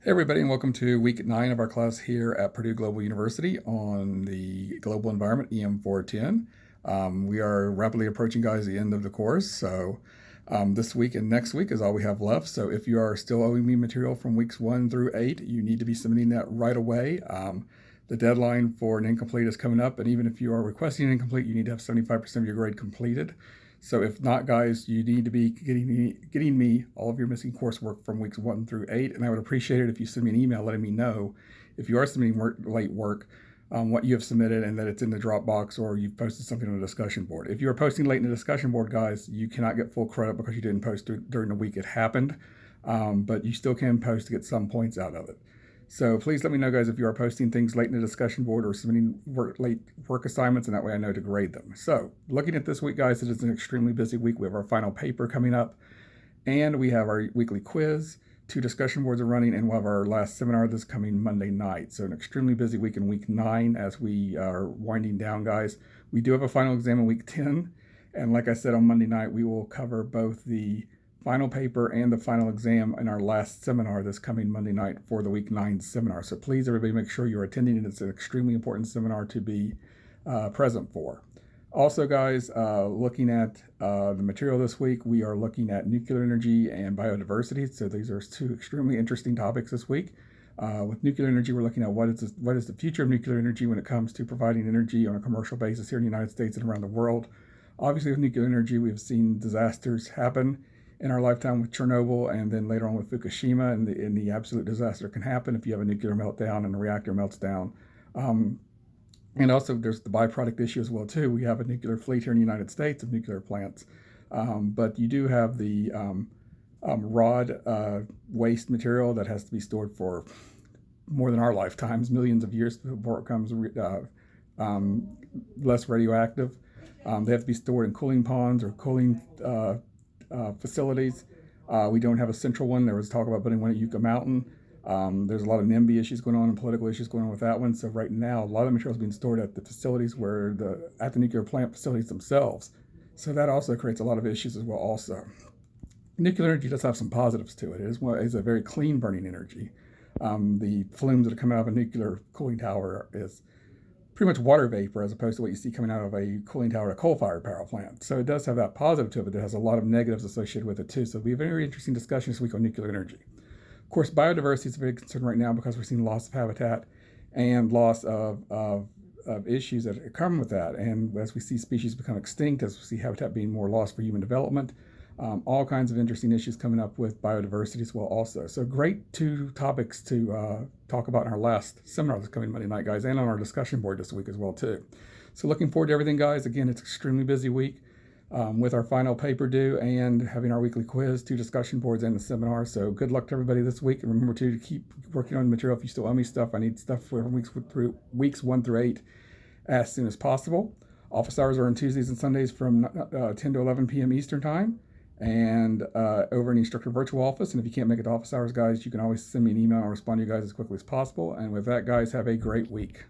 Hey, everybody, and welcome to week 9 of our class here at Purdue Global University on the Global Environment EM 410. We are rapidly approaching, guys, the end of the course. So, this week and next week is all we have left. So, if you are still owing me material from weeks 1 through 8, you need to be submitting that right away. The deadline for an incomplete is coming up, and even if you are requesting an incomplete, you need to have 75% of your grade completed. So if not, guys, you need to be getting me all of your missing coursework from weeks 1 through 8, and I would appreciate it if you send me an email letting me know if you are submitting late work, what you have submitted, and that it's in the Dropbox or you've posted something on the discussion board. If you are posting late in the discussion board, guys, you cannot get full credit because you didn't post during the week it happened, but you still can post to get some points out of it. So please let me know, guys, if you are posting things late in the discussion board or submitting late work assignments, and that way I know to grade them. So looking at this week, guys, it is an extremely busy week. We have our final paper coming up, and we have our weekly quiz. 2 discussion boards are running, and we'll have our last seminar this coming Monday night. So an extremely busy week in week 9 as we are winding down, guys. We do have a final exam in week 10, and like I said, on Monday night, we will cover both the final paper and the final exam in our last seminar this coming Monday night for the week 9 seminar. So please, everybody, make sure you're attending, and it's an extremely important seminar to be present for. Also, guys, looking at the material this week, we are looking at nuclear energy and biodiversity. So these are 2 extremely interesting topics this week. With nuclear energy, we're looking at what is the future of nuclear energy when it comes to providing energy on a commercial basis here in the United States and around the world. Obviously, with nuclear energy, we've seen disasters happen in our lifetime with Chernobyl, and then later on with Fukushima, and the absolute disaster can happen if you have a nuclear meltdown and the reactor melts down. And also, there's the byproduct issue as well too. We have a nuclear fleet here in the United States of nuclear plants, but you do have the rod waste material that has to be stored for more than our lifetimes, millions of years before it becomes less radioactive. They have to be stored in cooling ponds or cooling facilities. We don't have a central one. There was talk about putting one at Yucca Mountain. There's a lot of NIMBY issues going on and political issues going on with that one. So right now, a lot of the material is being stored at the facilities at the nuclear plant facilities themselves. So that also creates a lot of issues as well also. Nuclear energy does have some positives to it. It is a very clean burning energy. The flumes that are coming out of a nuclear cooling tower is pretty much water vapor as opposed to what you see coming out of a cooling tower at a coal-fired power plant. So it does have that positive to it, but it has a lot of negatives associated with it too. So it'll be a very interesting discussion this week on nuclear energy. Of course, biodiversity is a big concern right now because we're seeing loss of habitat and loss of issues that come with that. And as we see species become extinct, as we see habitat being more lost for human development, all kinds of interesting issues coming up with biodiversity as well also. So great 2 topics to talk about in our last seminar that's coming Monday night, guys, and on our discussion board this week as well too. So looking forward to everything, guys. Again, it's an extremely busy week with our final paper due and having our weekly quiz, 2 discussion boards, and the seminar. So good luck to everybody this week, and remember to keep working on the material. If you still owe me stuff, I need stuff for weeks 1 through 8 as soon as possible. Office hours are on Tuesdays and Sundays from 10 to 11 p.m. Eastern Time, and over in the instructor virtual office. And if you can't make it to office hours, guys, you can always send me an email. I'll respond to you guys as quickly as possible. And with that, guys, have a great week.